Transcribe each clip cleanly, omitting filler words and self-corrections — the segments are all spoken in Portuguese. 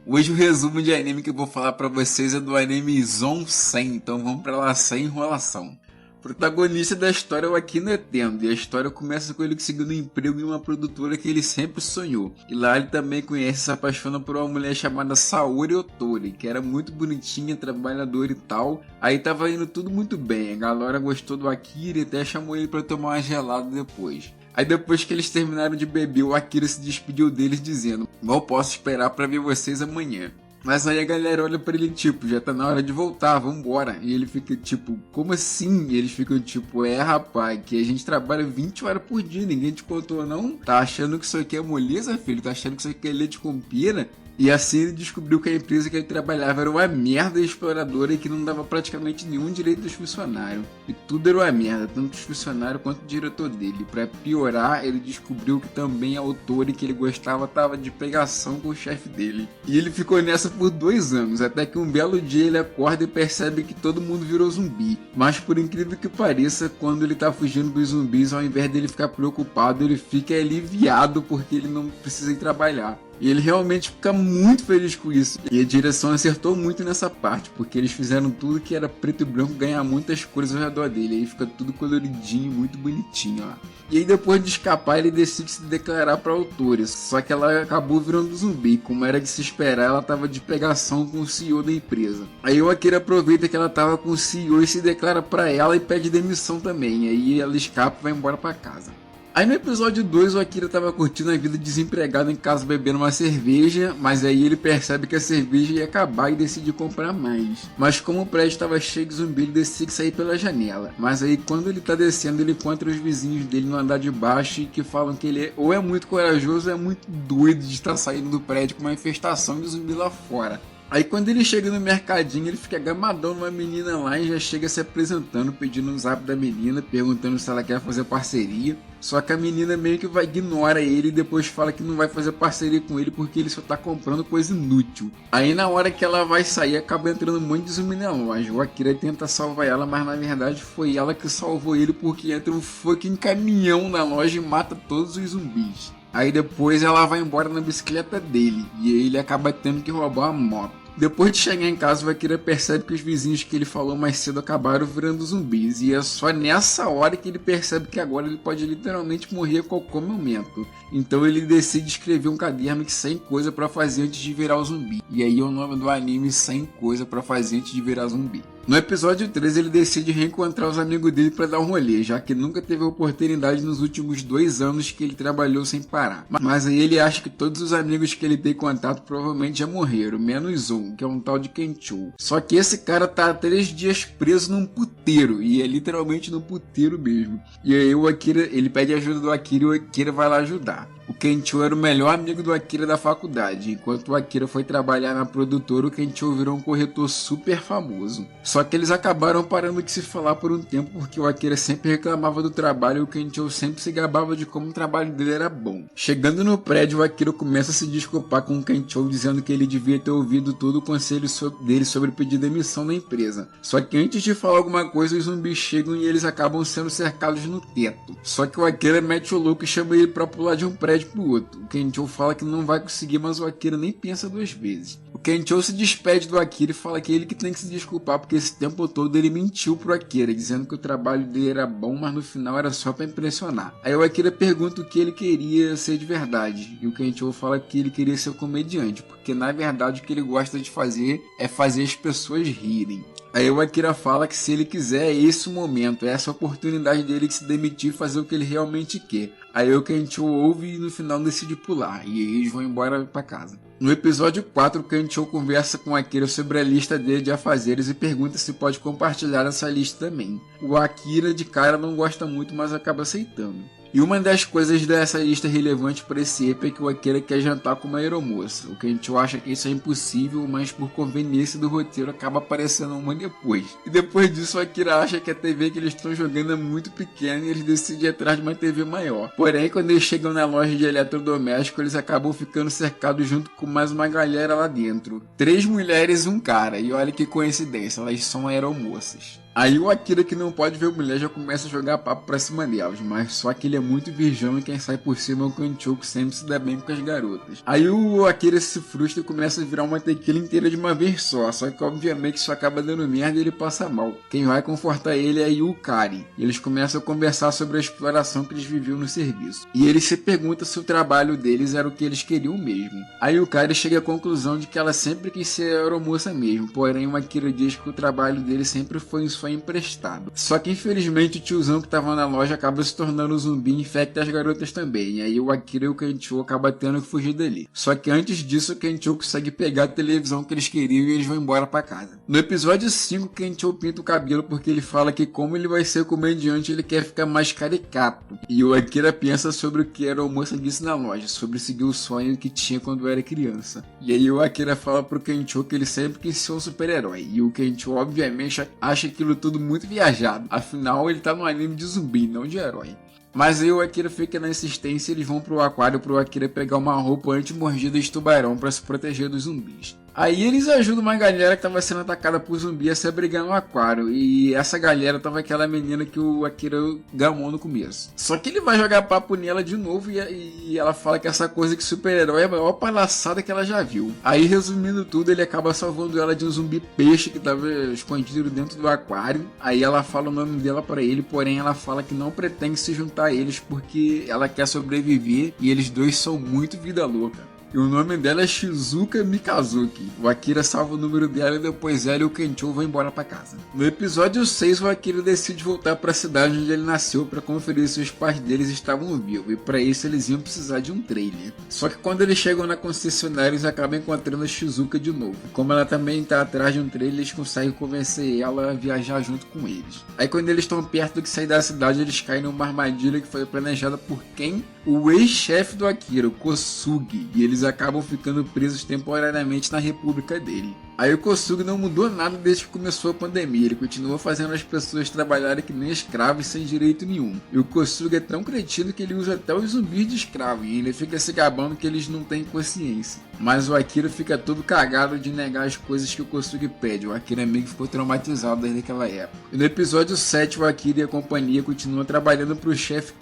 Hoje o resumo de anime que eu vou falar pra vocês é do anime Zon 100, então vamos pra lá sem enrolação. O protagonista da história é o Akira Tendo, e a história começa com ele conseguindo um emprego em uma produtora que ele sempre sonhou. E lá ele também conhece e se apaixona por uma mulher chamada Saori Otori, que era muito bonitinha, trabalhadora e tal. Aí tava indo tudo muito bem, a galera gostou do Akira e até chamou ele pra tomar uma gelada depois. Aí depois que eles terminaram de beber, o Akira se despediu deles dizendo: mal posso esperar pra ver vocês amanhã. Mas aí a galera olha pra ele tipo, já tá na hora de voltar, vambora. E ele fica tipo, como assim? E eles ficam tipo, rapaz, que a gente trabalha 20 horas por dia, ninguém te contou não? Tá achando que isso aqui é moleza, filho? Tá achando que isso aqui é leite com pera? E assim ele descobriu que a empresa que ele trabalhava era uma merda exploradora e que não dava praticamente nenhum direito dos funcionários. E tudo era uma merda, tanto os funcionários quanto o diretor dele. Pra piorar, ele descobriu que também a autora que ele gostava tava de pegação com o chefe dele. E ele ficou nessa por 2 anos, até que um belo dia ele acorda e percebe que todo mundo virou zumbi. Mas por incrível que pareça, quando ele tá fugindo dos zumbis, ao invés dele ficar preocupado, ele fica aliviado porque ele não precisa ir trabalhar. E ele realmente fica muito feliz com isso. E a direção acertou muito nessa parte, porque eles fizeram tudo que era preto e branco ganhar muitas cores ao redor dele. Aí fica tudo coloridinho, muito bonitinho, ó. E aí depois de escapar, ele decide se declarar para a autora. Só que ela acabou virando zumbi. Como era de se esperar, ela estava de pegação com o CEO da empresa. Aí o Akira aproveita que ela estava com o CEO e se declara para ela e pede demissão também. Aí ela escapa e vai embora para casa. Aí no episódio 2 o Akira tava curtindo a vida desempregado em casa bebendo uma cerveja, mas aí ele percebe que a cerveja ia acabar e decide comprar mais. Mas como o prédio estava cheio de zumbi, ele decide sair pela janela. Mas aí quando ele tá descendo, ele encontra os vizinhos dele no andar de baixo e que falam que ele ou é muito corajoso ou é muito doido de estar saindo do prédio com uma infestação de zumbi lá fora. Aí quando ele chega no mercadinho, ele fica gamadão numa menina lá e já chega se apresentando, pedindo um zap da menina, perguntando se ela quer fazer parceria. Só que a menina meio que ignora ele e depois fala que não vai fazer parceria com ele porque ele só tá comprando coisa inútil. Aí na hora que ela vai sair, acaba entrando um monte de zumbi na loja. O Akira tenta salvar ela, mas na verdade foi ela que salvou ele porque entra um fucking caminhão na loja e mata todos os zumbis. Aí depois ela vai embora na bicicleta dele e aí ele acaba tendo que roubar a moto. Depois de chegar em casa, o Akira percebe que os vizinhos que ele falou mais cedo acabaram virando zumbis. E é só nessa hora que ele percebe que agora ele pode literalmente morrer a qualquer momento. Então ele decide escrever um caderno de 100 coisas pra fazer antes de virar o zumbi. E aí é o nome do anime 100 coisas pra fazer antes de virar zumbi. No episódio 3 ele decide reencontrar os amigos dele para dar um rolê, já que nunca teve oportunidade nos últimos 2 anos que ele trabalhou sem parar. Mas aí ele acha que todos os amigos que ele tem contato provavelmente já morreram, menos um, que é um tal de Kenchou. Só que esse cara tá há 3 dias preso num puteiro, e é literalmente num puteiro mesmo. E aí o Akira, ele pede ajuda do Akira e o Akira vai lá ajudar. O Kenchou era o melhor amigo do Akira da faculdade. Enquanto o Akira foi trabalhar na produtora, o Kenchou virou um corretor super famoso. Só que eles acabaram parando de se falar por um tempo porque o Akira sempre reclamava do trabalho e o Kenchou sempre se gabava de como o trabalho dele era bom. Chegando no prédio, o Akira começa a se desculpar com o Kenchou, dizendo que ele devia ter ouvido todo o conselho dele sobre pedir demissão da empresa. Só que antes de falar alguma coisa, os zumbis chegam e eles acabam sendo cercados no teto. Só que o Akira mete o louco e chama ele pra pular de um prédio pro outro. O Kenchou fala que não vai conseguir, mas o Akira nem pensa 2 vezes. O Kenchou se despede do Akira e fala que ele que tem que se desculpar porque esse tempo todo ele mentiu pro Akira, dizendo que o trabalho dele era bom, mas no final era só pra impressionar. Aí o Akira pergunta o que ele queria ser de verdade, e o Kenchou fala que ele queria ser comediante, porque na verdade o que ele gosta de fazer é fazer as pessoas rirem. Aí o Akira fala que se ele quiser, é esse o momento, é essa a oportunidade dele de se demitir e fazer o que ele realmente quer. Aí o Kenchou ouve e no final decide pular, e eles vão embora pra casa. No episódio 4, o Kenchou conversa com o Akira sobre a lista dele de afazeres e pergunta se pode compartilhar essa lista também. O Akira de cara não gosta muito, mas acaba aceitando. E uma das coisas dessa lista relevante para esse EP é que o Akira quer jantar com uma aeromoça. O Kenchou acha que isso é impossível, mas por conveniência do roteiro acaba aparecendo uma depois. E depois disso o Akira acha que a TV que eles estão jogando é muito pequena e eles decidem ir atrás de uma TV maior. Porém, quando eles chegam na loja de eletrodoméstico, eles acabam ficando cercados junto com mais uma galera lá dentro. 3 mulheres e um cara, e olha que coincidência, elas são aeromoças. Aí o Akira, que não pode ver a mulher, já começa a jogar papo pra cima delas, mas só que ele é muito virgão e quem sai por cima é o Kanchou, que sempre se dá bem com as garotas. Aí o Akira se frustra e começa a virar uma tequila inteira de uma vez só que obviamente isso acaba dando merda e ele passa mal. Quem vai confortar ele é a Yukari, e eles começam a conversar sobre a exploração que eles viviam no serviço. E ele se pergunta se o trabalho deles era o que eles queriam mesmo. A Yukari chega à conclusão de que ela sempre quis ser aeromoça mesmo, porém o Akira diz que o trabalho dele sempre foi um sonho emprestado. Só que infelizmente o tiozão que estava na loja acaba se tornando um zumbi e infecta as garotas também, e aí o Akira e o Kanchou acabam tendo que fugir dali. Só que antes disso o Kanchou consegue pegar a televisão que eles queriam e eles vão embora pra casa. No episódio 5, Kanchou pinta o cabelo porque ele fala que como ele vai ser comediante ele quer ficar mais caricato. E o Akira pensa sobre o que a aeromoça disse na loja, sobre seguir o sonho que tinha quando era criança. E aí o Akira fala pro Kanchou que ele sempre quis ser um super-herói, e o Kanchou obviamente acha aquilo tudo muito viajado, afinal ele tá num anime de zumbi, não de herói. Mas aí o Akira fica na insistência e eles vão pro aquário pro Akira pegar uma roupa anti-mordida de tubarão para se proteger dos zumbis. Aí eles ajudam uma galera que tava sendo atacada por zumbi a se abrigar no aquário. E essa galera tava aquela menina que o Akira gamou no começo. Só que ele vai jogar papo nela de novo e ela fala que essa coisa que super-herói é a maior palhaçada que ela já viu. Aí resumindo tudo, ele acaba salvando ela de um zumbi peixe que tava escondido dentro do aquário. Aí ela fala o nome dela pra ele, porém ela fala que não pretende se juntar a eles porque ela quer sobreviver e eles dois são muito vida louca. E o nome dela é Shizuka Mikazuki. O Akira salva o número dela e depois ela e o Kanchou vão embora pra casa. No episódio 6, o Akira decide voltar pra cidade onde ele nasceu para conferir se os pais deles estavam vivos. E para isso eles iam precisar de um trailer. Só que quando eles chegam na concessionária, eles acabam encontrando a Shizuka de novo. Como ela também está atrás de um trailer, eles conseguem convencer ela a viajar junto com eles. Aí quando eles estão perto de sair da cidade, eles caem numa armadilha que foi planejada por quem? O ex-chefe do Akira, o Kosugi. E eles acabam ficando presos temporariamente na república dele. Aí o Kosugi não mudou nada desde que começou a pandemia, ele continua fazendo as pessoas trabalharem que nem escravos sem direito nenhum. E o Kosugi é tão cretino que ele usa até os zumbis de escravo e ele fica se gabando que eles não têm consciência. Mas o Akira fica todo cagado de negar as coisas que o Kosugi pede, o Akira meio que ficou traumatizado desde aquela época. E no episódio 7 o Akira e a companhia continuam trabalhando pro chefe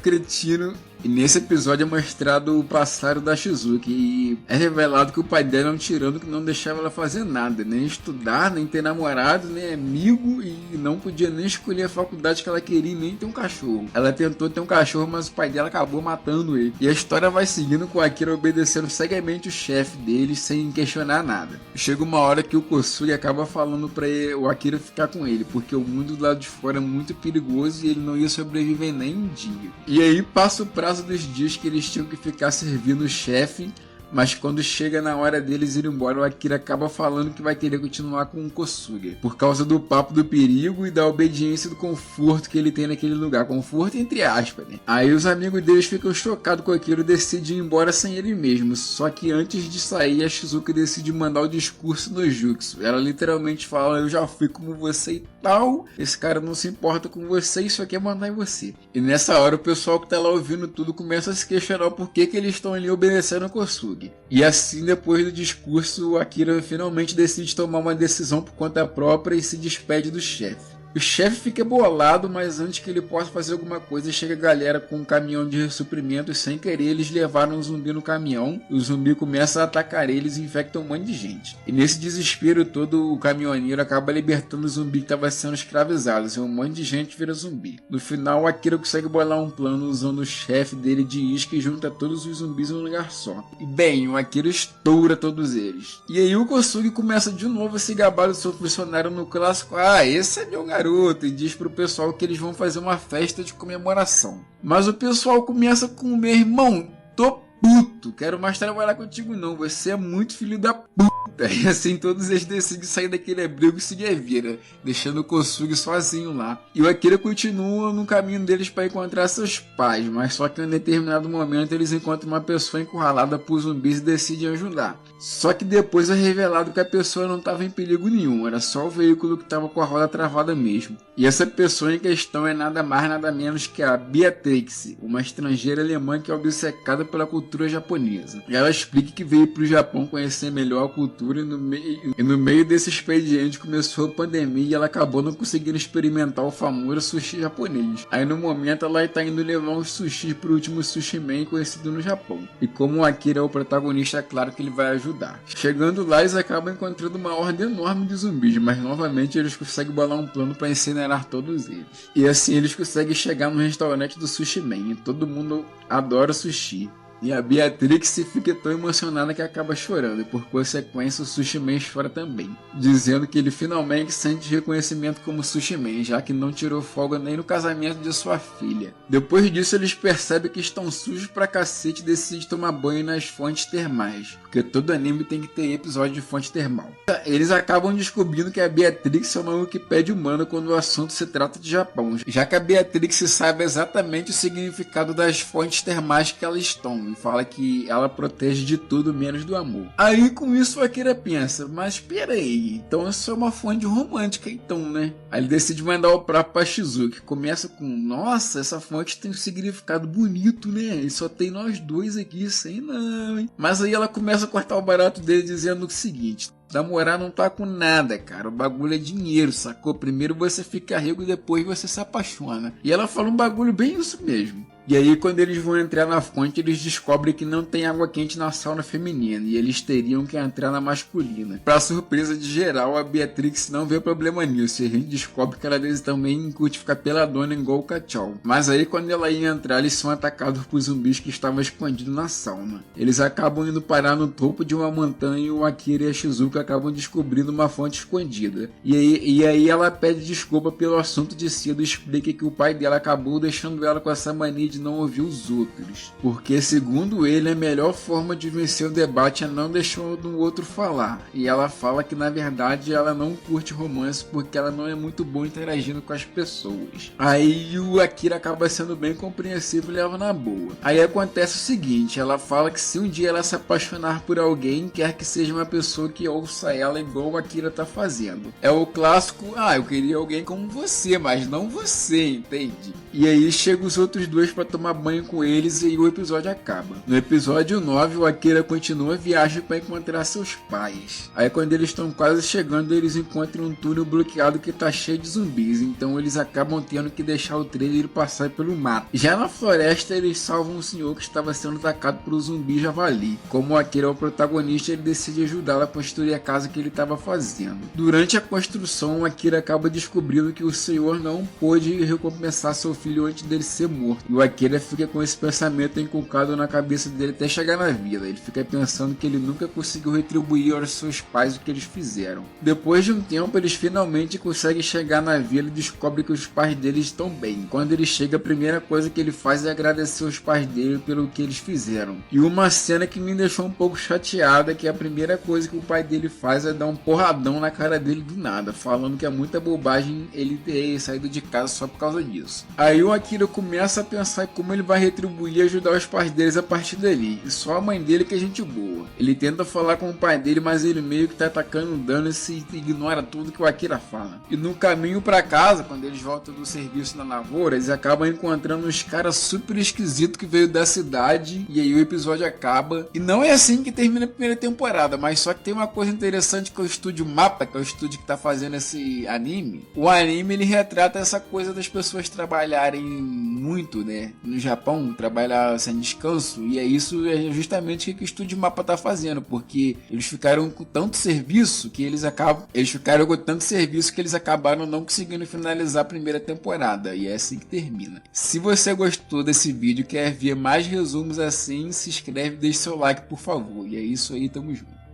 cretino. E nesse episódio é mostrado o passado da Shizuki e é revelado que o pai dela é um tirano que não deixava ela fazer nada, nem estudar, nem ter namorado, nem amigo e não podia nem escolher a faculdade que ela queria nem ter um cachorro. Ela tentou ter um cachorro, mas o pai dela acabou matando ele. E a história vai seguindo com o Akira obedecendo cegamente o chefe dele sem questionar nada. Chega uma hora que o Kosugi acaba falando pra o Akira ficar com ele, porque o mundo do lado de fora é muito perigoso e ele não ia sobreviver nem um dia. E aí passa o prazo dos dias que eles tinham que ficar servindo o chefe, mas quando chega na hora deles ir embora, o Akira acaba falando que vai querer continuar com o Kosugi, por causa do papo do perigo e da obediência do conforto que ele tem naquele lugar, conforto entre aspas, né? Aí os amigos deles ficam chocados com aquilo e decidem ir embora sem ele mesmo, só que antes de sair, a Shizuka decide mandar o discurso no Jutsu. Ela literalmente fala, eu já fui como você e tal, esse cara não se importa com você e só quer mandar em você. E nessa hora o pessoal que tá lá ouvindo tudo começa a se questionar por que eles estão ali obedecendo o Kosugi. E assim, depois do discurso, o Akira finalmente decide tomar uma decisão por conta própria e se despede do chefe. O chefe fica bolado, mas antes que ele possa fazer alguma coisa, chega a galera com um caminhão de suprimento e sem querer eles levaram um zumbi no caminhão. E o zumbi começa a atacar eles e infecta um monte de gente. E nesse desespero todo, o caminhoneiro acaba libertando o zumbi que estava sendo escravizado. E um monte de gente vira zumbi. No final, o Akira consegue bolar um plano usando o chefe dele de isca e junta todos os zumbis em um lugar só. E bem, o Akira estoura todos eles. E aí o Kosugi começa de novo a se gabar do seu funcionário no clássico. Ah, esse é meu garoto. E diz pro pessoal que eles vão fazer uma festa de comemoração. Mas o pessoal começa com: meu irmão, tô puto, quero mais trabalhar contigo não, você é muito filho da puta. E assim todos eles decidem sair daquele abrigo e seguir a vida, deixando o Kosugi sozinho lá. E o Akira continua no caminho deles para encontrar seus pais, mas só que em um determinado momento eles encontram uma pessoa encurralada por zumbis e decidem ajudar. Só que depois é revelado que a pessoa não estava em perigo nenhum, era só o veículo que estava com a roda travada mesmo. E essa pessoa em questão é nada mais nada menos que a Beatrix, uma estrangeira alemã que é obcecada pela cultura japonesa. E ela explica que veio para o Japão conhecer melhor a cultura aventura e no meio desse expediente começou a pandemia e ela acabou não conseguindo experimentar o famoso sushi japonês. Aí no momento ela está indo levar uns sushis pro último sushi man conhecido no Japão. E como o Akira é o protagonista, é claro que ele vai ajudar. Chegando lá, eles acabam encontrando uma horda enorme de zumbis, mas novamente eles conseguem bolar um plano para incinerar todos eles. E assim eles conseguem chegar no restaurante do Sushi Man, e todo mundo adora sushi. E a Beatrix fica tão emocionada que acaba chorando, e por consequência o Sushi Man chora também, dizendo que ele finalmente sente reconhecimento como Sushi Man, já que não tirou folga nem no casamento de sua filha. Depois disso eles percebem que estão sujos pra cacete e decidem tomar banho nas fontes termais, porque todo anime tem que ter episódio de fonte termal. Eles acabam descobrindo que a Beatrix é uma Wikipédia humana quando o assunto se trata de Japão, já que a Beatrix sabe exatamente o significado das fontes termais que elas estão, e fala que ela protege de tudo menos do amor. Aí com isso o Akira pensa, mas peraí, então isso é uma fonte romântica então, né? Aí ele decide mandar o prato pra Shizuki, começa com, nossa, essa fonte tem um significado bonito, né? E só tem nós dois aqui, sem não, hein? Mas aí ela começa a cortar o barato dele dizendo o seguinte: namorar não tá com nada, cara. O bagulho é dinheiro, sacou? Primeiro você fica rico e depois você se apaixona. E ela fala um bagulho bem isso mesmo. E aí quando eles vão entrar na fonte, eles descobrem que não tem água quente na sauna feminina e eles teriam que entrar na masculina. Pra surpresa de geral, a Beatrix não vê problema nisso e a gente descobre que ela também curte ficar peladona igual o Cachau. Mas aí quando ela ia entrar, eles são atacados por zumbis que estavam escondidos na sauna. Eles acabam indo parar no topo de uma montanha e o Akira e a Shizuka acabam descobrindo uma fonte escondida. E aí ela pede desculpa pelo assunto de cedo e explica que o pai dela acabou deixando ela com essa mania de não ouvir os outros, porque segundo ele a melhor forma de vencer o debate é não deixar o outro falar, e ela fala que na verdade ela não curte romance porque ela não é muito boa interagindo com as pessoas. Aí o Akira acaba sendo bem compreensivo e leva na boa. Aí acontece o seguinte, ela fala que se um dia ela se apaixonar por alguém, quer que seja uma pessoa que ouça ela igual o Akira tá fazendo. É o clássico, eu queria alguém como você, mas não você, entende? E aí chegam os outros dois pra tomar banho com eles e o episódio acaba. No episódio 9, o Akira continua a viagem para encontrar seus pais. Aí quando eles estão quase chegando, eles encontram um túnel bloqueado que tá cheio de zumbis, então eles acabam tendo que deixar o trailer passar pelo mato. Já na floresta, eles salvam um senhor que estava sendo atacado por um zumbi javali. Como o Akira é o protagonista, ele decide ajudá-lo a construir a casa que ele estava fazendo. Durante a construção, o Akira acaba descobrindo que o senhor não pôde recompensar seu filho antes dele ser morto. E o Akira fica com esse pensamento inculcado na cabeça dele até chegar na vila. Ele fica pensando que ele nunca conseguiu retribuir aos seus pais o que eles fizeram. Depois de um tempo, eles finalmente conseguem chegar na vila e descobrem que os pais deles estão bem. Quando ele chega, a primeira coisa que ele faz é agradecer os pais dele pelo que eles fizeram. E uma cena que me deixou um pouco chateada é que a primeira coisa que o pai dele faz é dar um porradão na cara dele do nada, falando que é muita bobagem ele ter saído de casa só por causa disso. Aí o Akira começa a pensar como ele vai retribuir e ajudar os pais deles a partir dali. E só a mãe dele que é gente boa. Ele tenta falar com o pai dele, mas ele meio que tá atacando dano e se ignora tudo que o Akira fala. E no caminho pra casa, quando eles voltam do serviço na lavoura, eles acabam encontrando uns caras super esquisitos que veio da cidade. E aí o episódio acaba. E não é assim que termina a primeira temporada, mas só que tem uma coisa interessante que é o estúdio Mapa, que é o estúdio que tá fazendo esse anime. O anime ele retrata essa coisa das pessoas trabalharem muito, né, no Japão, trabalhar sem descanso, e isso é justamente o que o Estúdio Mapa tá fazendo, porque eles ficaram com tanto serviço que eles acabaram não conseguindo finalizar a primeira temporada, e é assim que termina. Se você gostou desse vídeo e quer ver mais resumos assim, se inscreve e deixa seu like, por favor, e é isso aí, tamo junto.